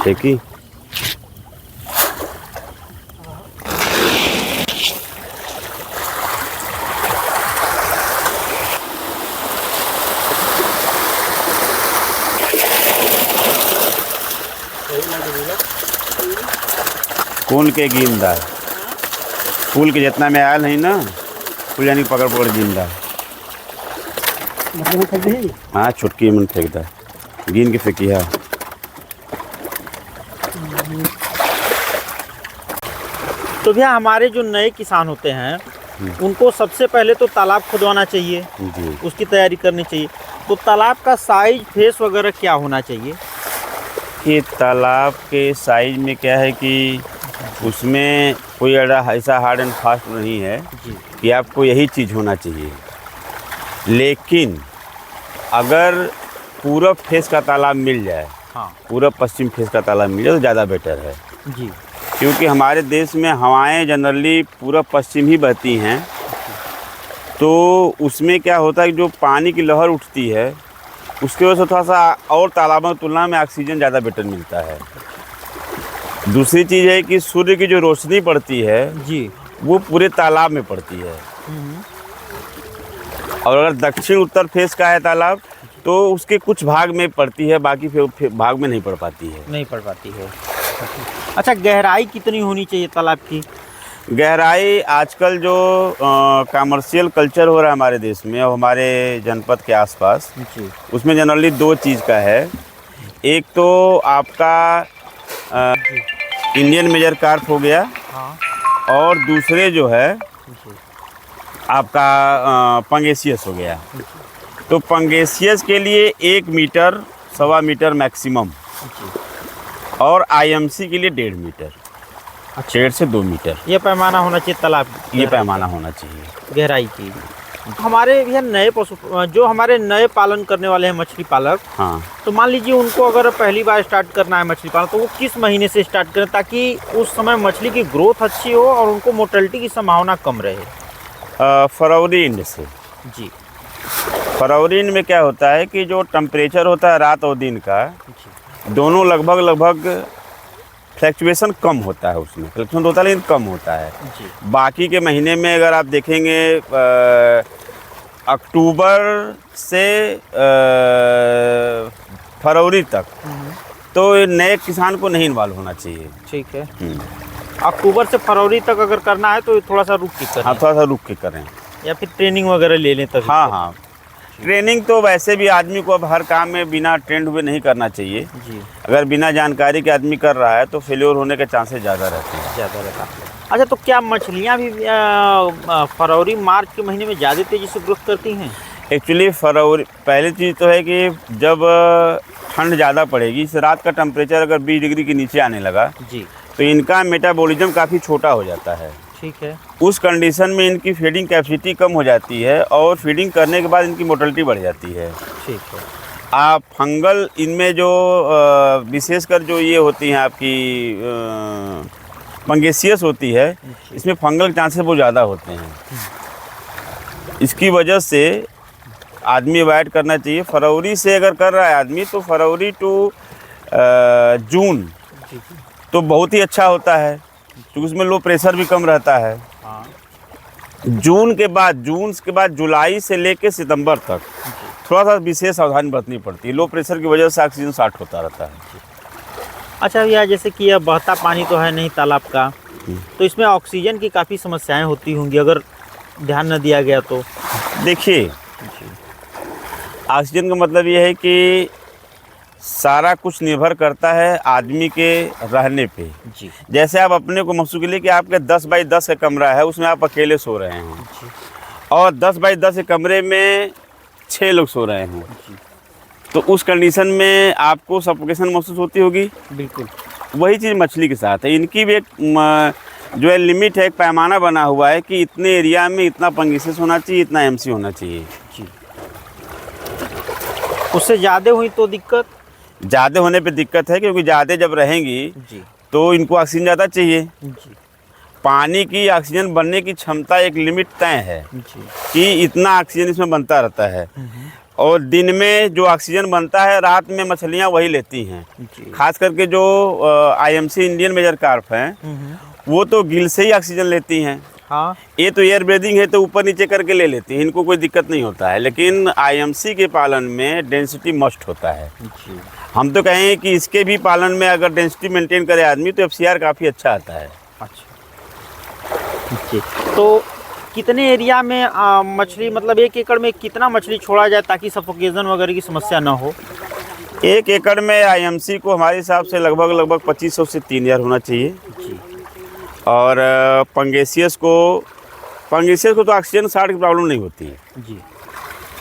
ठीक ही। कुल के गेंदा, कुल के जितना में आयल है ना, कुल यानी पकड़ पकड़ गेंदा। हाँ छुटकी मन फेंकता है, गिन के फेंकी है। तो भैया हमारे जो नए किसान होते हैं उनको सबसे पहले तो तालाब खुदवाना चाहिए जी। उसकी तैयारी करनी चाहिए। तो तालाब का साइज फेस वगैरह क्या होना चाहिए? कि तालाब के साइज में क्या है कि उसमें कोई ऐसा हार्ड एंड फास्ट नहीं है जी। कि आपको यही चीज़ होना चाहिए। लेकिन अगर पूरब फेस का तालाब मिल जाए, हाँ पूरब पश्चिम फेस का तालाब मिल जाए तो ज़्यादा बेटर है। जी। क्योंकि हमारे देश में हवाएं जनरली पूरब पश्चिम ही बहती हैं, तो उसमें क्या होता है कि जो पानी की लहर उठती है उसकी वजह से थोड़ा सा और तालाबों की तुलना में ऑक्सीजन ज़्यादा बेटर मिलता है। दूसरी चीज़ है कि सूर्य की जो रोशनी पड़ती है जी, वो पूरे तालाब में पड़ती है। और अगर दक्षिण उत्तर फेस का है तालाब तो उसके कुछ भाग में पड़ती है, बाकी भाग में नहीं पड़ पाती है। नहीं पड़ पाती है। अच्छा, गहराई कितनी होनी चाहिए तालाब की? गहराई आजकल जो कमर्शियल कल्चर हो रहा है हमारे देश में और हमारे जनपद के आसपास, जी। उसमें जनरली दो चीज़ का है। एक तो आपका इंडियन मेजर कार्प हो गया, हाँ। और दूसरे जो है जी। आपका पंगेसियस हो गया। तो पंगेसियस के लिए 1 मीटर, 1.25 मीटर मैक्सिमम, जी। और आईएमसी के लिए 1.5 मीटर, 1.5 से 2 मीटर। ये पैमाना होना चाहिए तालाब की, ये पैमाना होना चाहिए गहराई की। हमारे भैया नए पशु, जो हमारे नए पालन करने वाले हैं मछली पालक, हाँ। तो मान लीजिए उनको अगर पहली बार स्टार्ट करना है मछली पालन, तो वो किस महीने से स्टार्ट करें ताकि उस समय मछली की ग्रोथ अच्छी हो और उनको मोर्टेलिटी की संभावना कम रहे? फरवरी एंड से। जी। फरवरी में क्या होता है कि जो टेम्परेचर होता है रात और दिन का, जी। दोनों लगभग फ्लैक्चुएशन कम होता है, उसमें फ्लैक्चुएशन होता है लेकिन कम होता है। जी। बाकी के महीने में अगर आप देखेंगे अक्टूबर से फरवरी तक, तो नए किसान को नहीं इन्वॉल्व होना चाहिए। ठीक है। अक्टूबर से फरवरी तक अगर करना है तो थोड़ा सा रुक के करें। हाँ, थोड़ा सा रुक के करें, या फिर ट्रेनिंग वगैरह ले लें तभी। हाँ हाँ। ट्रेनिंग तो वैसे भी आदमी को अब हर काम में बिना ट्रेंड हुए नहीं करना चाहिए। जी। अगर बिना जानकारी के आदमी कर रहा है तो फेल्योर होने के चांसेस ज़्यादा रहते हैं। ज़्यादा रहता। अच्छा, तो क्या मछलियाँ भी फरवरी मार्च के महीने में ज़्यादा तेज़ी से ग्रोथ करती हैं? एक्चुअली फरवरी, पहली चीज़ तो है कि जब ठंड ज़्यादा पड़ेगी, इस रात का टेम्परेचर अगर 20 डिग्री के नीचे आने लगा जी। तो इनका मेटाबॉलिज्म काफ़ी छोटा हो जाता है। ठीक है। उस कंडीशन में इनकी फीडिंग कैपेसिटी कम हो जाती है और फीडिंग करने के बाद इनकी मोर्टेलिटी बढ़ जाती है। ठीक है। आप फंगल इनमें जो विशेषकर जो ये होती हैं आपकी पंगेसियस होती है, इसमें फंगल के चांसेस बहुत ज़्यादा होते हैं। इसकी वजह से आदमी अवॉइड करना चाहिए। फरवरी से अगर कर रहा है आदमी तो फरवरी टू जून तो बहुत ही अच्छा होता है, क्योंकि उसमें लो प्रेशर भी कम रहता है। हाँ। जून के बाद जुलाई से लेकर सितंबर तक थोड़ा सा विशेष सावधानी बरतनी पड़ती है। लो प्रेशर की वजह से ऑक्सीजन शॉर्ट होता रहता है। अच्छा भैया, जैसे कि यह बहता पानी तो है नहीं तालाब का, तो इसमें ऑक्सीजन की काफ़ी समस्याएं होती होंगी अगर ध्यान न दिया गया तो। देखिए, ऑक्सीजन का मतलब ये है कि सारा कुछ निर्भर करता है आदमी के रहने पे। जी। जैसे आप अपने को महसूस कीजिए कि आपके 10 बाई 10 का कमरा है, उसमें आप अकेले सो रहे हैं, जी। और 10 बाई 10 के कमरे में 6 लोग सो रहे हैं, तो उस कंडीशन में आपको सफोकेशन महसूस होती होगी। बिल्कुल। वही चीज़ मछली के साथ है। इनकी भी एक जो है लिमिट है, एक पैमाना बना हुआ है कि इतने एरिया में इतना पंगेसियस होना चाहिए, इतना एमसी होना चाहिए। जी। उससे ज़्यादा हुई तो दिक्कत? ज़्यादा होने पे दिक्कत है, क्योंकि ज़्यादा जब रहेंगी जी। तो इनको ऑक्सीजन ज़्यादा चाहिए। जी। पानी की ऑक्सीजन बनने की क्षमता एक लिमिट तय है जी। कि इतना ऑक्सीजन इसमें बनता रहता है। और दिन में जो ऑक्सीजन बनता है रात में मछलियाँ वही लेती हैं। जी। खास करके जो आईएमसी इंडियन मेजर कार्प हैं वो तो गिल से ही ऑक्सीजन लेती हैं। हाँ। ये तो एयर ब्रीदिंग है तो ऊपर नीचे करके ले लेती हैं, इनको कोई दिक्कत नहीं होता है। लेकिन आईएमसी के पालन में डेंसिटी मस्ट होता है। जी। हम तो कहें कि इसके भी पालन में अगर डेंसिटी मेंटेन करे आदमी तो एफसीआर काफ़ी अच्छा आता है। अच्छा जी। तो कितने एरिया में मछली, मतलब 1 एकड़ में कितना मछली छोड़ा जाए ताकि सफोकेशन वगैरह की समस्या ना हो? 1 एकड़ में आईएमसी को हमारे हिसाब से लगभग 2500 से 3000 होना चाहिए। जी। और पंगेसियस को तो ऑक्सीजन 60 की प्रॉब्लम नहीं होती है। जी।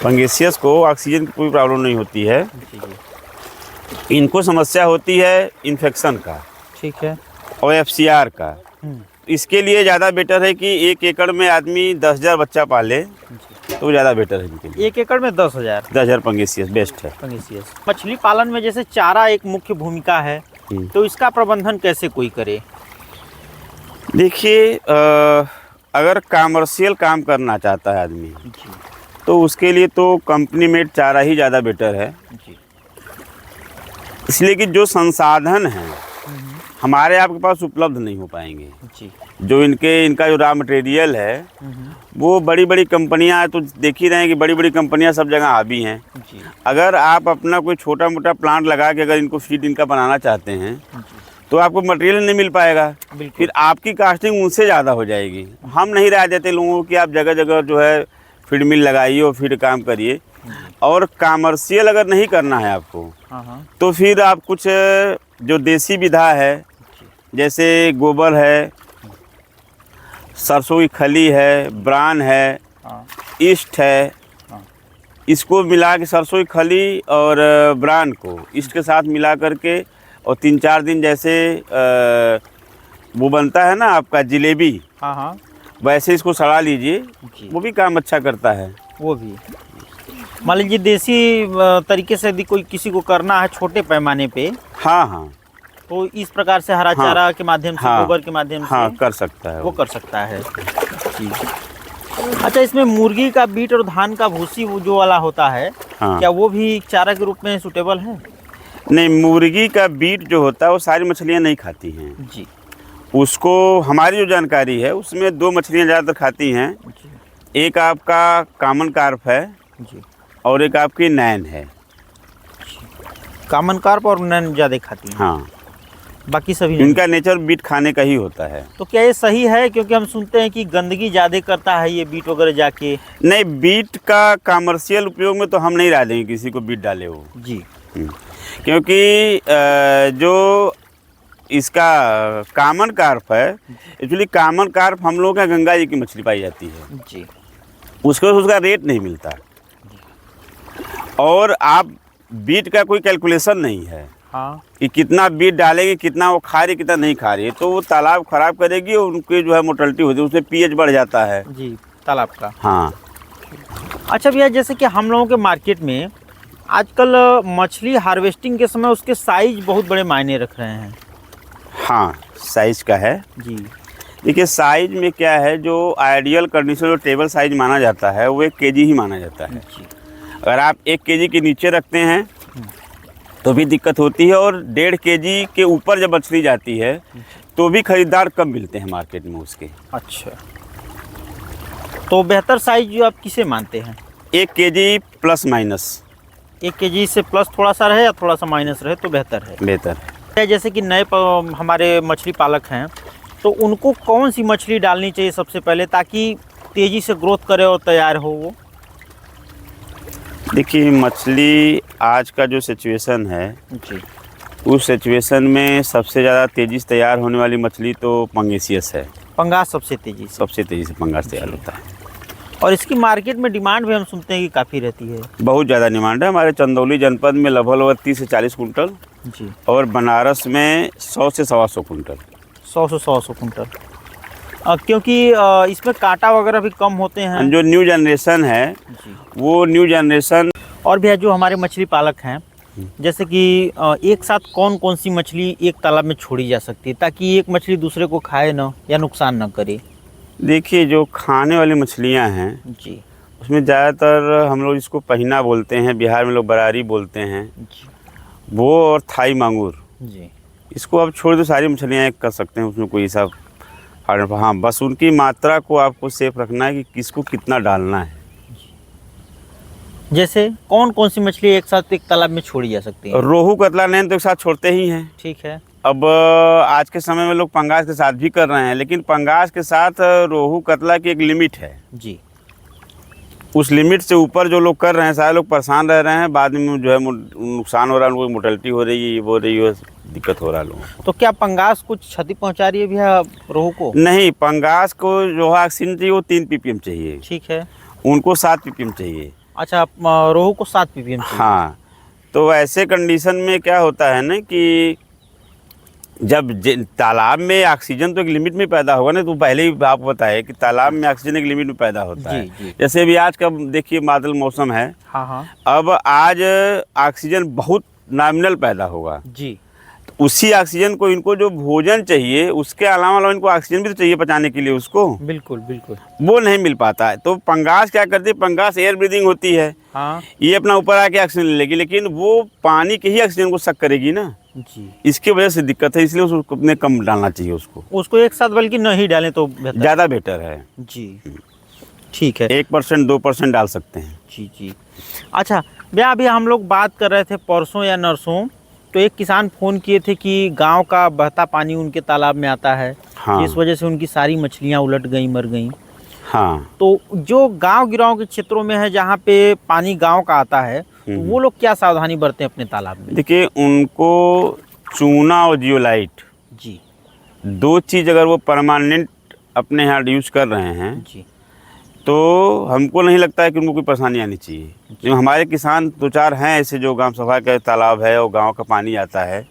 पंगेसियस को ऑक्सीजन की कोई प्रॉब्लम नहीं होती है। जी जी। इनको समस्या होती है इन्फेक्शन का। ठीक है। और एफसीआर का। इसके लिए ज़्यादा बेटर है कि 1 एकड़ में आदमी 10,000 बच्चा पाले तो ज़्यादा बेटर है इनके लिए। 1 एकड़ में 10,000 पंगेसियस बेस्ट है। पंगेसियस। मछली पालन में जैसे चारा एक मुख्य भूमिका है, तो इसका प्रबंधन कैसे कोई करे? देखिए, अगर कमर्शियल काम करना चाहता है आदमी जी। तो उसके लिए तो कंपनी मेड चारा ही ज़्यादा बेटर है। जी। इसलिए कि जो संसाधन हैं हमारे आपके पास उपलब्ध नहीं हो पाएंगे। जी। जो इनका जो रॉ मटेरियल है वो बड़ी बड़ी कंपनियां, तो देख ही रहे हैं कि बड़ी बड़ी कंपनियां सब जगह हावी हैं। जी। अगर आप अपना कोई छोटा मोटा प्लांट लगा के अगर इनको फीड इनका बनाना चाहते हैं तो आपको मटेरियल नहीं मिल पाएगा। फिर आपकी कास्टिंग उनसे ज़्यादा हो जाएगी। हम नहीं राय देते लोगों को कि आप जगह जगह जो है फीड मिल लगाइए और फीड काम करिए। और कमर्शियल अगर नहीं करना है आपको तो फिर आप कुछ जो देसी विधा है, जैसे गोबर है, सरसों की खली है, ब्रान है, ईस्ट है, इसको मिला के सरसों की खली और ब्रान को ईस्ट के साथ मिला करके और 3-4 दिन जैसे वो बनता है ना आपका जिलेबी, वैसे इसको सड़ा लीजिए, वो भी काम अच्छा करता है। वो भी मान लीजिए देसी तरीके से यदि कोई किसी को करना है छोटे पैमाने पे, हाँ, तो इस प्रकार से हरा चारा के माध्यम से, गोबर के माध्यम से कर सकता है, वो कर सकता है। जी। अच्छा, इसमें मुर्गी का बीट और धान का भूसी वो जो वाला होता है, क्या वो भी चारा के रूप में सूटेबल है? नहीं, मुर्गी का बीट जो होता है वो सारी मछलियाँ नहीं खाती हैं जी। उसको हमारी जो जानकारी है उसमें 2 मछलियाँ ज़्यादातर खाती हैं। एक आपका कॉमन कार्प है जी, और एक आपकी नैन है। कॉमन कार्प और नैन ज़्यादा खाती हैं। हाँ, बाकी सभी नहीं। इनका नेचर बीट खाने का ही होता है। तो क्या ये सही है? क्योंकि हम सुनते हैं कि गंदगी ज़्यादा करता है ये बीट वगैरह जाके। नहीं, बीट का कमर्शियल उपयोग में तो हम नहीं डाल देंगे किसी को बीट डाले वो जी। क्योंकि जो इसका कॉमन कार्प है, एक्चुअली कॉमन कार्प हम लोगों का गंगा जी की मछली पाई जाती है जी। उसका रेट नहीं मिलता। और आप बीट का कोई कैलकुलेशन नहीं है कि कितना बीट डालेंगे, कितना वो खा रही, कितना नहीं खा रही है, तो वो तालाब खराब करेगी और उनकी जो है मोर्टेलिटी होती है, उसमें पीएच बढ़ जाता है जी तालाब का। हाँ। अच्छा भैया, जैसे कि हम लोगों के मार्केट में आजकल मछली हार्वेस्टिंग के समय उसके साइज बहुत बड़े मायने रख रहे हैं। हाँ, साइज का है जी। देखिए, साइज में क्या है, जो आइडियल कंडीशन जो टेबल साइज माना जाता है वो 1 केजी ही माना जाता है। अगर आप 1 केजी के नीचे रखते हैं तो भी दिक्कत होती है, और 1.5 केजी के ऊपर जब मछली जाती है तो भी खरीदार कम मिलते हैं मार्केट में उसके। अच्छा, तो बेहतर साइज जो आप किसे मानते हैं? 1 केजी प्लस माइनस। 1 केजी से प्लस थोड़ा सा रहे या थोड़ा सा माइनस रहे तो बेहतर है। बेहतर है। जैसे कि नए हमारे मछली पालक हैं, तो उनको कौन सी मछली डालनी चाहिए सबसे पहले ताकि तेज़ी से ग्रोथ करे और तैयार हो वो? देखिए, मछली आज का जो सिचुएशन है जी, उस सिचुएशन में सबसे ज़्यादा तेज़ी से तैयार होने वाली मछली तो पंगेसियस है। पंगास सबसे तेज़ी से पंगास तैयार होता है। और इसकी मार्केट में डिमांड भी हम सुनते हैं कि काफ़ी रहती है। बहुत ज़्यादा डिमांड है। हमारे चंदौली जनपद में लगभग 30 से 40 कुंटल जी, और बनारस में 100 से 125 कुंटल। 100 से 125 कुंटल। क्योंकि इसमें कांटा वगैरह भी कम होते हैं। जो न्यू जनरेशन है जी, वो न्यू जनरेशन। और भी जो हमारे मछली पालक हैं, जैसे कि एक साथ कौन कौन सी मछली एक तालाब में छोड़ी जा सकती है ताकि एक मछली दूसरे को खाए ना या नुकसान ना करे? देखिए, जो खाने वाली मछलियां हैं जी, उसमें ज़्यादातर हम लोग इसको पहिना बोलते हैं, बिहार में लोग बरारी बोलते हैं, जी वो और थाई मांगूर। जी। इसको आप छोड़ दो, सारी मछलियाँ कर सकते हैं, उसमें कोई ऐसा हाँ, बस उनकी मात्रा को आपको सेफ रखना है कि किसको कितना डालना है। जैसे कौन कौन सी मछली एक साथ एक तालाब में छोड़ी जा सकती है? रोहू कतला नैन तो एक साथ छोड़ते ही हैं। ठीक है। अब आज के समय में लोग पंगास के साथ भी कर रहे हैं, लेकिन पंगास के साथ रोहू कतला की एक लिमिट है जी। उस लिमिट से ऊपर जो लोग कर रहे हैं, सारे लोग परेशान रह रहे हैं, बाद में जो है नुकसान हो रहा है, उनको मोर्टेलिटी हो रही है, वो रही है, दिक्कत हो रहा है लोगों को। तो क्या पंगास कुछ क्षति पहुंचा रही है भैया रोहू को? नहीं, पंगास को जो ऑक्सीजन चाहिए वो 3 ppm चाहिए, ठीक है। उनको 7 ppm चाहिए। अच्छा, रोहू को 7 ppm चाहिए। हाँ, तो ऐसे कंडीशन में क्या होता है ना कि जब तालाब में ऑक्सीजन तो एक लिमिट में पैदा होगा ना, तो पहले ही आपको बताया कि तालाब में ऑक्सीजन एक लिमिट में पैदा होता है। जी। जैसे अभी आज का देखिए बादल मौसम है, हाँ हाँ अब आज ऑक्सीजन बहुत नॉमिनल पैदा होगा जी। तो उसी ऑक्सीजन को इनको जो भोजन चाहिए उसके अलावा इनको ऑक्सीजन भी तो चाहिए पचाने के लिए उसको, बिल्कुल बिल्कुल। वो नहीं मिल पाता है। तो पंगास क्या करती है, पंगास एयर ब्रीदिंग होती है, हाँ ये अपना ऊपर आके ऑक्सीजन ले लेगी, लेकिन वो पानी के ही ऑक्सीजन को सक करेगी ना, जी। इसकी वजह से दिक्कत है, इसलिए उसको अपने कम डालना चाहिए, उसको एक साथ बल्कि नहीं डालें तो बेहतर। ज़्यादा बेटर है जी ठीक है। 1% 2% डाल सकते हैं। जी। अच्छा भैया, अभी हम लोग बात कर रहे थे परसों या नरसों, तो एक किसान फ़ोन किए थे कि गांव का बहता पानी उनके तालाब में आता है, हाँ। जिस वजह से उनकी सारी मछलियां उलट गई, मर गई। हाँ, तो जो गांव गिराव के क्षेत्रों में है जहाँ पे पानी गांव का आता है, तो वो लोग क्या सावधानी बरतें अपने तालाब में? देखिए उनको चूना और जियोलाइट जी 2 चीज़ अगर वो परमानेंट अपने यहाँ यूज कर रहे हैं जी। तो हमको नहीं लगता है कि उनको कोई परेशानी आनी चाहिए। जो हमारे किसान 2-4 हैं ऐसे जो ग्राम सभा का तालाब है और गांव का पानी आता है,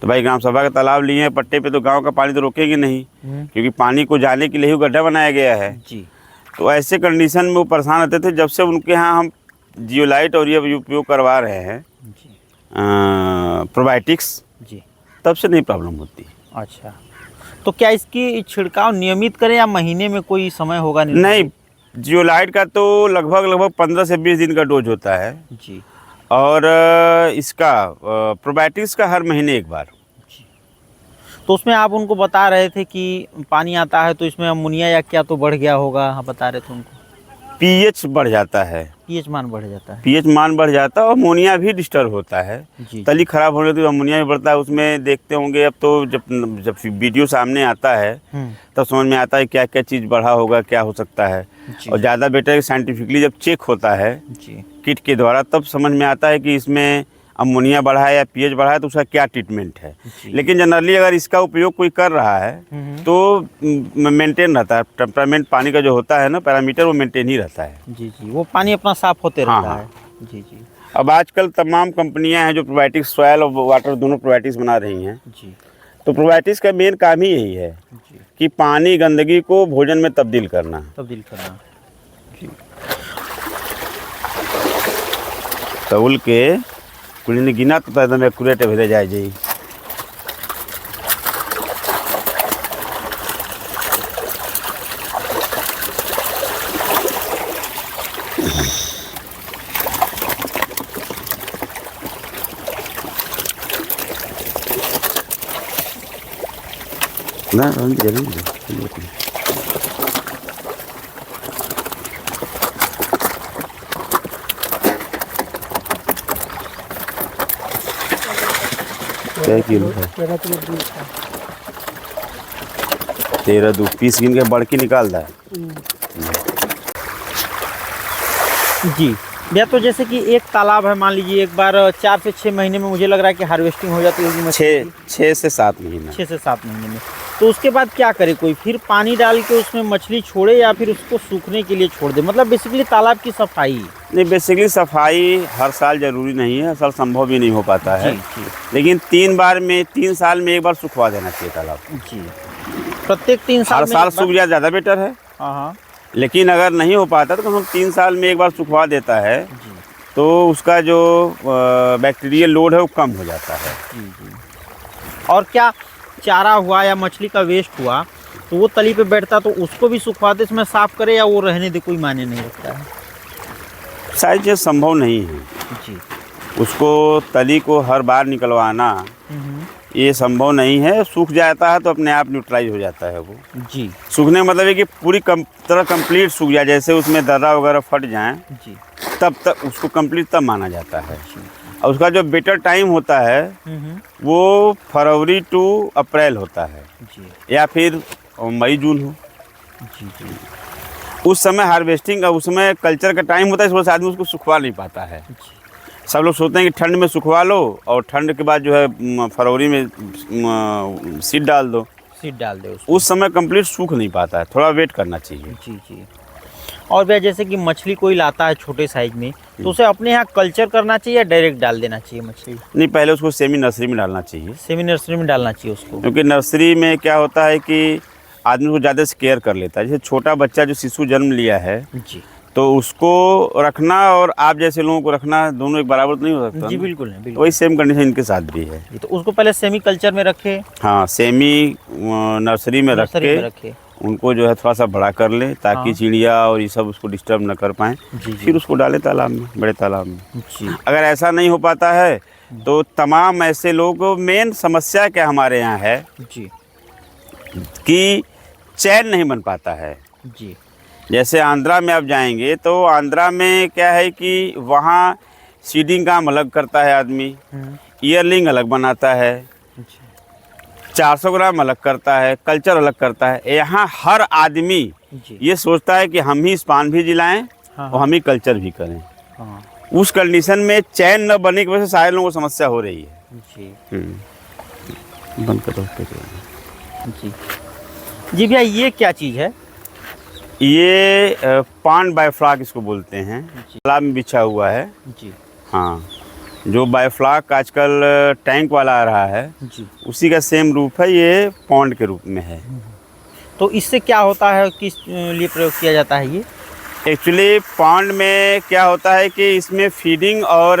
तो भाई ग्राम सभा का तालाब लिए हैं पट्टे पे, तो गांव का पानी तो रोकेंगे नहीं, क्योंकि पानी को जाने के लिए ही गड्ढा बनाया गया है। जी। तो ऐसे कंडीशन में वो परेशान रहते थे। जब से उनके यहाँ हम जियोलाइट और ये उपयोग करवा रहे हैं जी प्रोबायोटिक्स, जी, तब से नहीं प्रॉब्लम होती। अच्छा, तो क्या इसकी छिड़काव नियमित करें या महीने में कोई समय होगा? नहीं, जियोलाइट का तो लगभग 15 से 20 दिन का डोज होता है जी। और इसका प्रोबायोटिक्स का हर महीने एक बार। तो उसमें आप उनको बता रहे थे कि पानी आता है तो इसमें अमोनिया या क्या तो बढ़ गया होगा, हाँ बता रहे थे उनको। पीएच बढ़ जाता है, पीएच मान बढ़ जाता है। पीएच मान बढ़ जाता है और अमोनिया भी डिस्टर्ब होता है। जी। तली खराब होने तो अमोनिया भी बढ़ता है। उसमें देखते होंगे अब तो जब वीडियो सामने आता है तब समझ में आता है क्या क्या चीज़ बढ़ा होगा, क्या हो सकता है। और ज़्यादा बेटर साइंटिफिकली जब चेक होता है जी। किट के द्वारा, तब समझ में आता है कि इसमें अमोनिया बढ़ा है या पीएच बढ़ा है, तो उसका क्या ट्रीटमेंट है। लेकिन जनरली अगर इसका उपयोग कोई कर रहा है तो मेंटेन रहता है, टेम्परामेंट पानी का जो होता है ना पैरामीटर, वो मेंटेन ही रहता है। जी, वो पानी अपना साफ होते रहता है। जी। अब आजकल तमाम कंपनियां हैं जो प्रोबायोटिक्स, सॉयल और वाटर दोनों प्रोबायोटिक्स बना रही हैं। जी। तो प्रोबायोटिक्स का मेन काम ही यही है कि पानी गंदगी को भोजन में तब्दील करना। जी। तौल के कुछ ने गिना तो एकदम एक्यूरेट भेजे जाए जी। ना जरूर क्या किलो है? 13 2 पीस गिन के बड़की निकाल दा। जी भैया, तो जैसे कि एक तालाब है, मान लीजिए एक बार 4 से 6 महीने में मुझे लग रहा है कि हार्वेस्टिंग हो जाती होगी मछली की। 6 से 7 महीना। 6 से 7 महीने में। तो उसके बाद क्या करे कोई? फिर पानी डाल के उसमें मछली छोड़े या फिर उसको सूखने के लिए छोड़ दे? मतलब बेसिकली तालाब की सफाई। नहीं, बेसिकली सफाई हर साल ज़रूरी नहीं है, हर साल संभव भी नहीं हो पाता है। जी। लेकिन 3 साल में एक बार सुखवा देना चाहिए तालाब। जी, प्रत्येक 3 साल हर साल सूख जाए ज़्यादा बेटर है। हाँ। लेकिन अगर नहीं हो पाता तो कम से कम 3 साल में एक बार सुखवा देता है तो उसका जो बैक्टीरियल लोड है वो कम हो जाता है। जी। और क्या चारा हुआ या मछली का वेस्ट हुआ तो वो तली पे बैठता तो उसको भी सुखवाते समय साफ करे या वो रहने दे, कोई मायने नहीं रखता है? सारी चीज़ संभव नहीं है। जी। उसको तली को हर बार निकलवाना ये संभव नहीं है। सूख जाता है तो अपने आप न्यूट्रलाइज हो जाता है वो। जी। सूखने का मतलब है कि पूरी तरह कंप्लीट सूख जाए, जैसे उसमें दर्रा वगैरह फट जाएं, जी। तब तक उसको कंप्लीट तब माना जाता है। और उसका जो बेटर टाइम होता है वो फरवरी टू अप्रैल होता है, जी। या फिर मई जून हो। जी। जी। उस समय हार्वेस्टिंग का, उस समय कल्चर का टाइम होता है, इस वजह से आदमी उसको सुखवा नहीं पाता है। सब लोग सोचते हैं कि ठंड में सुखवा लो और ठंड के बाद जो है फरवरी में सीड डाल दो। सीड डाल दे उसको। उस समय कंप्लीट सूख नहीं पाता है, थोड़ा वेट करना चाहिए। जी। जी। और भैया जैसे कि मछली कोई लाता है छोटे साइज में, तो उसे अपने यहाँ कल्चर करना चाहिए या डायरेक्ट डाल देना चाहिए मछली? नहीं, पहले उसको सेमी नर्सरी में डालना चाहिए। सेमी नर्सरी में डालना चाहिए उसको, क्योंकि नर्सरी में क्या होता है कि आदमी को ज़्यादा से केयर कर लेता है। जैसे छोटा बच्चा जो शिशु जन्म लिया है, जी। तो उसको रखना और आप जैसे लोगों को रखना दोनों एक बराबर तो नहीं हो सकता। जी बिल्कुल नहीं, बिल्कुल। वही सेम कंडीशन इनके साथ भी है। तो उसको पहले सेमी कल्चर में रखे, हाँ, सेमी नर्सरी में रखे उनको जो है थोड़ा सा बड़ा कर ले, ताकि चिड़िया और ये सब उसको डिस्टर्ब न कर पाएँ। फिर उसको डालें तालाब में, बड़े तालाब में। जी। अगर ऐसा नहीं हो पाता है तो तमाम ऐसे लोग, मेन समस्या क्या हमारे यहाँ है जी कि चैन नहीं बन पाता है। जी। जैसे आंध्रा में आप जाएंगे तो आंध्रा में क्या है कि वहाँ सीडिंग काम अलग करता है आदमी, ईयरलिंग अलग बनाता है, 400 ग्राम अलग करता है, कल्चर अलग करता है। यहाँ हर आदमी ये सोचता है कि हम ही स्पान भी जिलाएं और हम ही कल्चर भी करें। उस कंडीशन में चैन न बनने की वजह से सारे लोगों को समस्या हो रही है। बंद करो। जी जी भैया, ये क्या चीज़ है? ये पान बायोफ्लाक इसको बोलते हैं, तालाब में बिछा हुआ है। जी। हाँ, जो बायोफ्लाक आजकल टैंक वाला आ रहा है जी, उसी का सेम रूप है, ये पॉन्ड के रूप में है। तो इससे क्या होता है, किस लिए प्रयोग किया जाता है ये? एक्चुअली पॉन्ड में क्या होता है कि इसमें फीडिंग और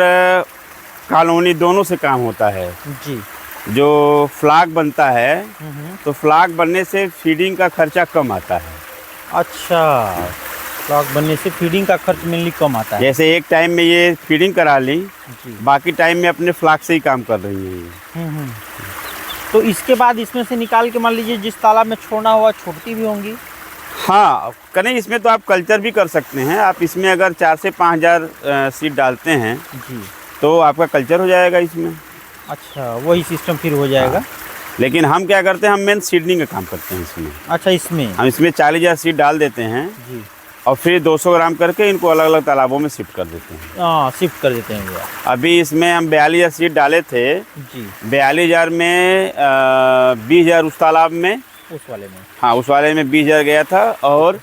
कॉलोनी दोनों से काम होता है। जी। जो फ्लाक बनता है तो फ्लाक बनने से फीडिंग का खर्चा कम आता है। अच्छा, फ्लाक बनने से फीडिंग का खर्च मेनली कम आता है। जैसे एक टाइम में ये फीडिंग करा ली, जी। बाकी टाइम में अपने फ्लाक से ही काम कर रही है ये। तो इसके बाद इसमें से निकाल के मान लीजिए जिस तालाब में छोड़ना हुआ छोड़ती भी होंगी? हाँ, करें इसमें तो आप कल्चर भी कर सकते हैं। आप इसमें अगर 4 से 5 हज़ार सीड डालते हैं जी, तो आपका कल्चर हो जाएगा इसमें। अच्छा, वही सिस्टम फिर हो जाएगा। हाँ। लेकिन हम क्या करते हैं, हम मेन सीडनिंग का काम करते हैं इसमें। अच्छा, इसमें हम इसमें 40,000 सीड डाल देते हैं जी, और फिर 200 ग्राम करके इनको अलग अलग तालाबों में शिफ्ट कर देते हैं। हाँ, शिफ्ट कर देते हैं भैया। अभी इसमें हम 42,000 सीड डाले थे जी। 42,000 में 20,000 उस तालाब में, उस वाले में, हाँ उस वाले में 20,000 गया था, और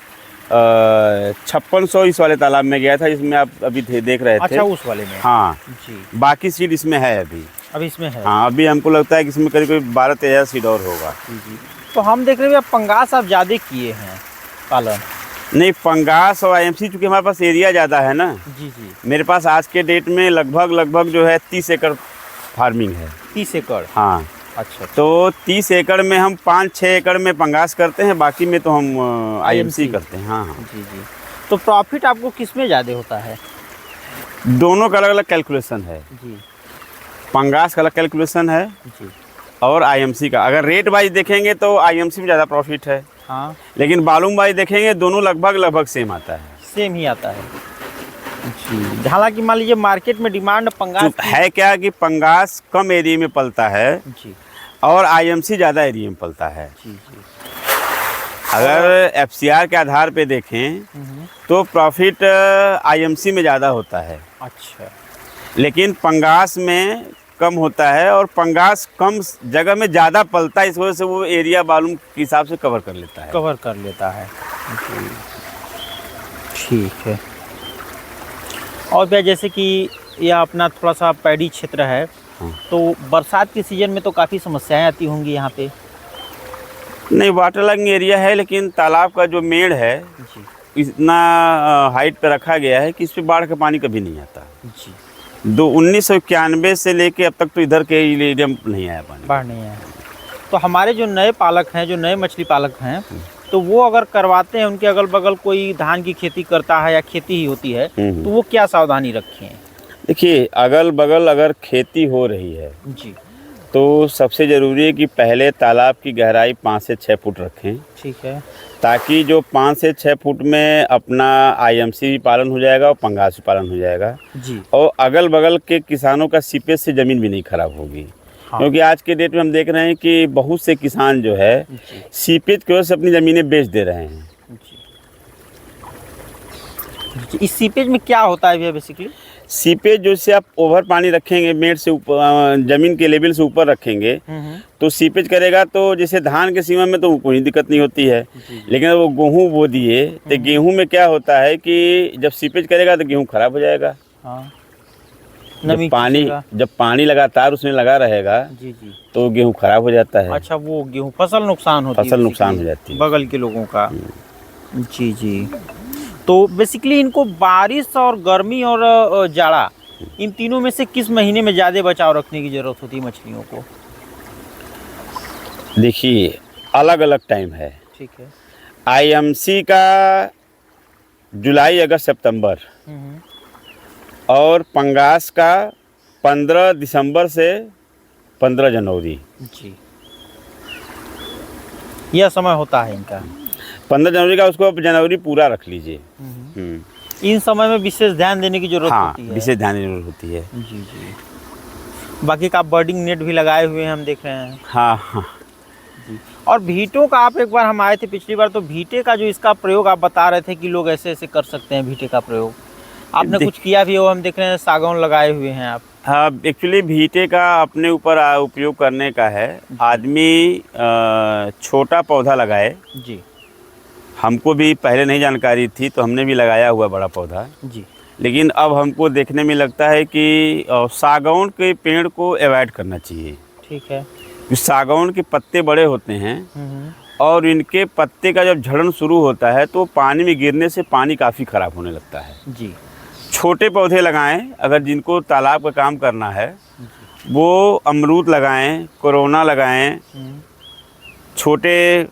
5600 इस वाले तालाब में गया था जिसमें आप अभी देख रहे थे। अच्छा, उस वाले में। हाँ जी, बाकी सीड इसमें है अभी इसमें है। हाँ, अभी हमको लगता है कि इसमें करीब करीब 12-13 सीड और होगा। जी। तो हम देख रहे हैं पंगास आप ज़्यादा किए हैं पालन? नहीं, पंगास और IMC चूँकि हमारे पास एरिया ज़्यादा है ना। जी जी। मेरे पास आज के डेट में लगभग जो है 30 एकड़ फार्मिंग है। 30 एकड़? हाँ। अच्छा, तो 30 एकड़ में हम 5-6 एकड़ में पंगास करते हैं, बाकी में तो हम IMC करते हैं। हाँ हाँ। जी जी। तो प्रॉफिट आपको किस में ज़्यादा होता है? दोनों का अलग अलग कैलकुलेशन है। जी पंगास का अलग कैलकुलेशन है जी। और IMC का। अगर रेट वाइज देखेंगे तो IMC में ज़्यादा प्रॉफिट है, हाँ, लेकिन वॉल्यूम वाइज देखेंगे दोनों लगभग सेम आता है। सेम ही आता है जी। हालांकि मान लीजिए मार्केट में डिमांड पंगास तो है क्या कि पंगास कम एरिया में पलता है जी और IMC ज़्यादा एरिया में पलता है। जी जी। अगर FCR के आधार पे देखें तो प्रॉफिट IMC में ज़्यादा होता है। अच्छा, लेकिन पंगास में कम होता है, और पंगास कम जगह में ज़्यादा पलता है, इस वजह से वो एरिया वॉल्यूम के हिसाब से कवर कर लेता है। कवर कर लेता है। ठीक है। और भैया जैसे कि यह अपना थोड़ा सा पैडी क्षेत्र है, तो बरसात के सीजन में तो काफ़ी समस्याएं आती होंगी यहाँ पे? नहीं, वाटर लॉगिंग एरिया है, लेकिन तालाब का जो मेड़ है जी इतना हाइट पे रखा गया है कि इस पे बाढ़ का पानी कभी नहीं आता। जी। 1991 से लेके अब तक तो इधर के एरिया में नहीं आया पानी। बाढ़ नहीं आया। तो हमारे जो नए पालक हैं, जो नए मछली पालक हैं, तो वो अगर करवाते हैं, उनके अगल बगल कोई धान की खेती करता है या खेती ही होती है, तो वो क्या सावधानी रखें? देखिए, अगल बगल अगर खेती हो रही है जी, तो सबसे ज़रूरी है कि पहले तालाब की गहराई 5 से 6 फुट रखें, ठीक है। ताकि जो 5 से 6 फुट में अपना आईएमसी भी पालन हो जाएगा और पंगास भी पालन हो जाएगा, जी, और अगल बगल के किसानों का सीपेज से ज़मीन भी नहीं खराब होगी। हाँ। क्योंकि आज के डेट में हम देख रहे हैं कि बहुत से किसान जो है जी, सीपेज की वजह से अपनी ज़मीनें बेच दे रहे हैं। जी। जी, इस सीपेज में क्या होता है भैया बेसिकली? सीपेज जो से आप ओवर पानी रखेंगे, मेड़ से ऊपर, ज़मीन के लेवल से ऊपर रखेंगे, तो सीपेज करेगा तो जैसे धान के सीमा में तो कोई दिक्कत नहीं होती है। लेकिन वो गेहूँ बो दिए तो गेहूँ में क्या होता है कि जब सीपेज करेगा तो गेहूँ खराब हो जाएगा। हाँ, जब पानी लगातार उसमें लगा रहेगा जी, जी। तो गेहूँ खराब हो जाता है। अच्छा, वो गेहूँ फसल नुकसान होती है, फसल नुकसान हो जाती है बगल के लोगों का। जी, जी। तो बेसिकली इनको बारिश और गर्मी और जाड़ा, इन तीनों में से किस महीने में ज़्यादा बचाव रखने की ज़रूरत होती है मछलियों को? देखिए, अलग अलग टाइम है। ठीक है। आईएमसी का जुलाई, अगस्त, सितंबर, और पंगास का 15 दिसंबर से 15 जनवरी। जी, यह समय होता है इनका। 15 जनवरी का उसको जनवरी पूरा रख लीजिए। इन समय में विशेष ध्यान देने की जरूरत हाँ, होती है। विशेष ध्यान देने की जरूरत होती है। जी, जी। बाकी का बर्डिंग नेट भी लगाए हुए हैं, हम देख रहे हैं। हाँ, हाँ। जी। और भीटों का, आप एक बार हम आए थे पिछली बार, तो भीटे का जो इसका प्रयोग आप बता रहे थे कि लोग ऐसे ऐसे कर सकते हैं भीटे का प्रयोग, आपने कुछ किया भी हो? हम देख रहे हैं सागौन लगाए हुए हैं आप। हाँ, एक्चुअली भीटे का अपने ऊपर उपयोग करने का है। आदमी छोटा पौधा लगाए। जी, हमको भी पहले नहीं जानकारी थी तो हमने भी लगाया हुआ बड़ा पौधा। जी, लेकिन अब हमको देखने में लगता है कि सागौन के पेड़ को अवॉइड करना चाहिए। ठीक है। सागौन के पत्ते बड़े होते हैं और इनके पत्ते का जब झड़न शुरू होता है तो पानी में गिरने से पानी काफ़ी ख़राब होने लगता है। जी, छोटे पौधे लगाएं, अगर जिनको तालाब का काम करना है वो अमरूद लगाएं, कोरोना लगाएं, छोटे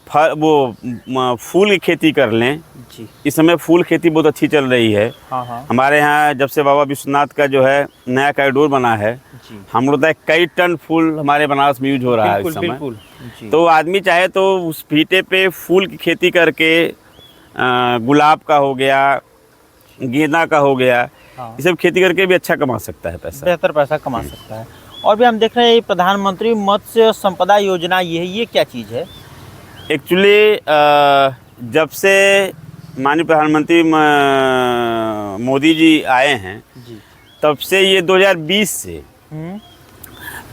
फूल की खेती कर लें। जी। इस समय फूल खेती बहुत अच्छी चल रही है। हाँ, हाँ। हमारे यहाँ जब से बाबा विश्वनाथ का जो है नया कॉरिडोर बना है, जी, हम लोग कई टन फूल हमारे बनारस में यूज हो रहा है इस समय। बिल्कुल। जी। तो आदमी चाहे तो उस भीटे पे फूल की खेती करके गुलाब का हो गया, गेंदा का हो गया, हाँ। ये सब खेती करके भी अच्छा कमा सकता है पैसा। बेहतर पैसा कमा सकता है। और भी हम देख रहे हैं प्रधानमंत्री मत्स्य संपदा योजना, ये क्या चीज़ है? एक्चुअली जब से माननीय प्रधानमंत्री मोदी जी आए हैं, जी। तब से ये 2020 से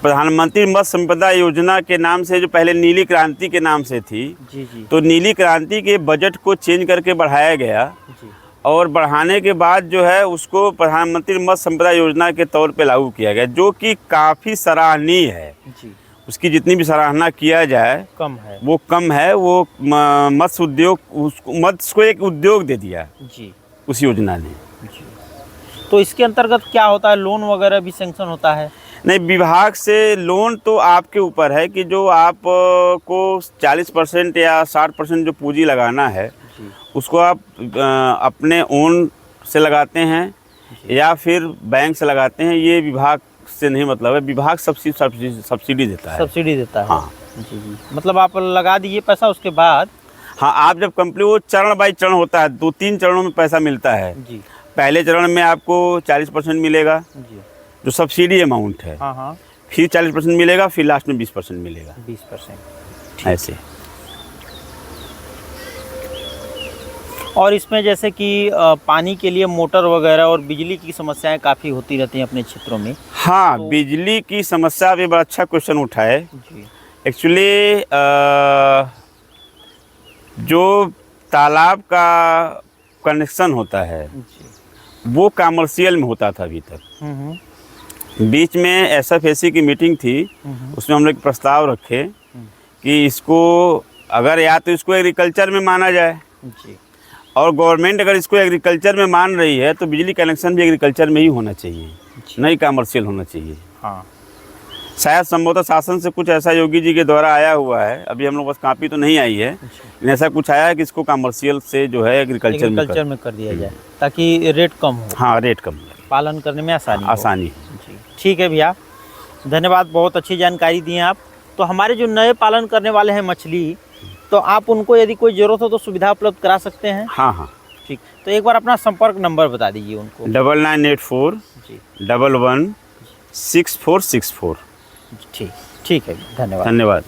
प्रधानमंत्री मत्स्य संपदा योजना के नाम से, जो पहले नीली क्रांति के नाम से थी, जी, जी। तो नीली क्रांति के बजट को चेंज करके बढ़ाया गया। जी। और बढ़ाने के बाद जो है उसको प्रधानमंत्री मत्स्य संपदा योजना के तौर पे लागू किया गया, जो कि काफ़ी सराहनीय है। जी। उसकी जितनी भी सराहना किया जाए कम है। वो कम है। वो मत्स्य उद्योग, उसको मत्स्य को एक उद्योग दे दिया जी, उस योजना ने। जी। तो इसके अंतर्गत क्या होता है? लोन वगैरह भी सैंक्शन होता है? नहीं, विभाग से लोन तो आपके ऊपर है कि जो आप को 40% या 60% जो पूंजी लगाना है, जी, उसको आप अपने ओन से लगाते हैं या फिर बैंक से लगाते हैं। ये विभाग से नहीं मतलब है। विभाग सब्सिडी देता है। सब्सिडी देता है। हाँ, जी, जी। मतलब आप लगा दीजिए पैसा, उसके बाद हाँ, आप जब कंप्लीट, वो चरण बाई चरण होता है, 2-3 चरणों में पैसा मिलता है। जी। पहले चरण में आपको 40% मिलेगा, जी, जो सब्सिडी अमाउंट है। हाँ, हाँ। फिर 40% मिलेगा, फिर लास्ट में 20% मिलेगा। 20% ऐसे। और इसमें जैसे कि पानी के लिए मोटर वगैरह और बिजली की समस्याएं काफ़ी होती रहती हैं अपने क्षेत्रों में। हाँ, तो बिजली की समस्या भी बड़ा अच्छा क्वेश्चन उठाए। जी। एक्चुअली जो तालाब का कनेक्शन होता है जी। वो कमर्शियल में होता था अभी तक। बीच में SFAC की मीटिंग थी, उसमें हम लोग प्रस्ताव रखे कि इसको अगर या तो इसको एग्रीकल्चर में माना जाए, जी, और गवर्नमेंट अगर इसको एग्रीकल्चर में मान रही है तो बिजली कनेक्शन भी एग्रीकल्चर में ही होना चाहिए, नहीं कमर्शियल होना चाहिए। हाँ। शायद संभवतः शासन से कुछ ऐसा योगी जी के द्वारा आया हुआ है, अभी हम लोग बस कापी तो नहीं आई है, लेकिन ऐसा कुछ आया है कि इसको कमर्शियल से जो है एग्रीकल्चर में कर दिया जाए ताकि रेट कम हो, हाँ रेट कम लगे, पालन करने में आसानी हो। जी ठीक है भैया, धन्यवाद, बहुत अच्छी जानकारी दी हैं आप। तो हमारे जो नए पालन करने वाले हैं मछली, तो आप उनको यदि कोई ज़रूरत हो तो सुविधा उपलब्ध करा सकते हैं? हाँ हाँ ठीक, तो एक बार अपना संपर्क नंबर बता दीजिए उनको। 9984 जी 11 6464। ठीक, ठीक है, धन्यवाद। धन्यवाद।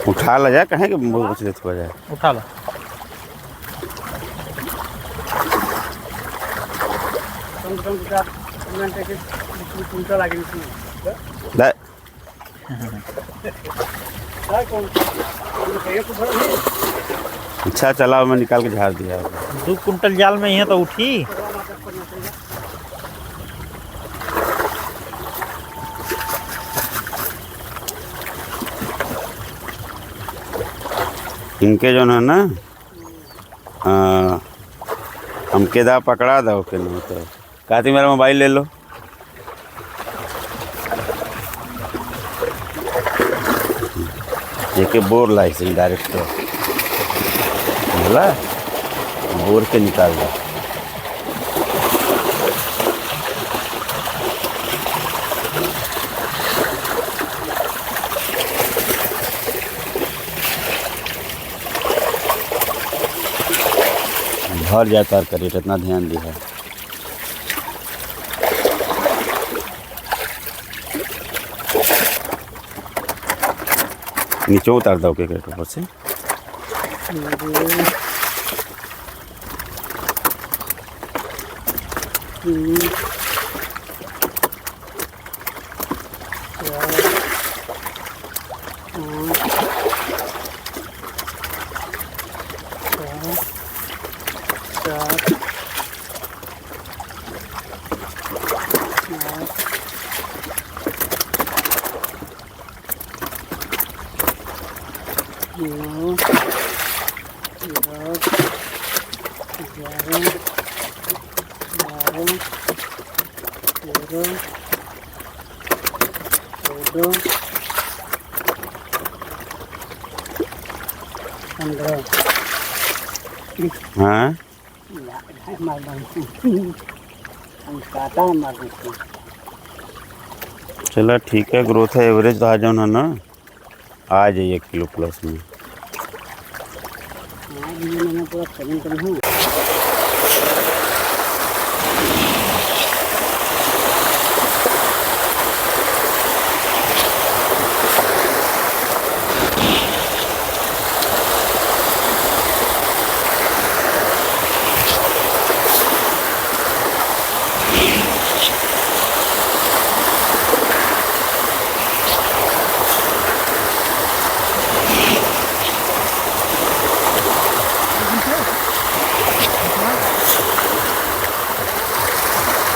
उठा ला जाए, कहें कि मछली हो जाए, उठा लो। ला। अच्छा चला, मैं निकाल के झाड़ दिया। 2 कुंटल जाल में ही है तो उठी। इनके जो है ना हमके दा पकड़ा दो के नहीं तो कहती मेरा मोबाइल ले लो। एक बोर लाई से डायरेक्ट तो बोला बोर के निकाल दो। भर जाता है करेट, इतना ध्यान दिया। नीचे उतार दो के करेट ऊपर से। हाँ चलो ठीक है, ग्रोथ है एवरेज तो आ जाओ ना आ जाइए 1 किलो प्लस में।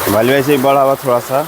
वाली वैसे ही बड़ा हुआ थोड़ा सा।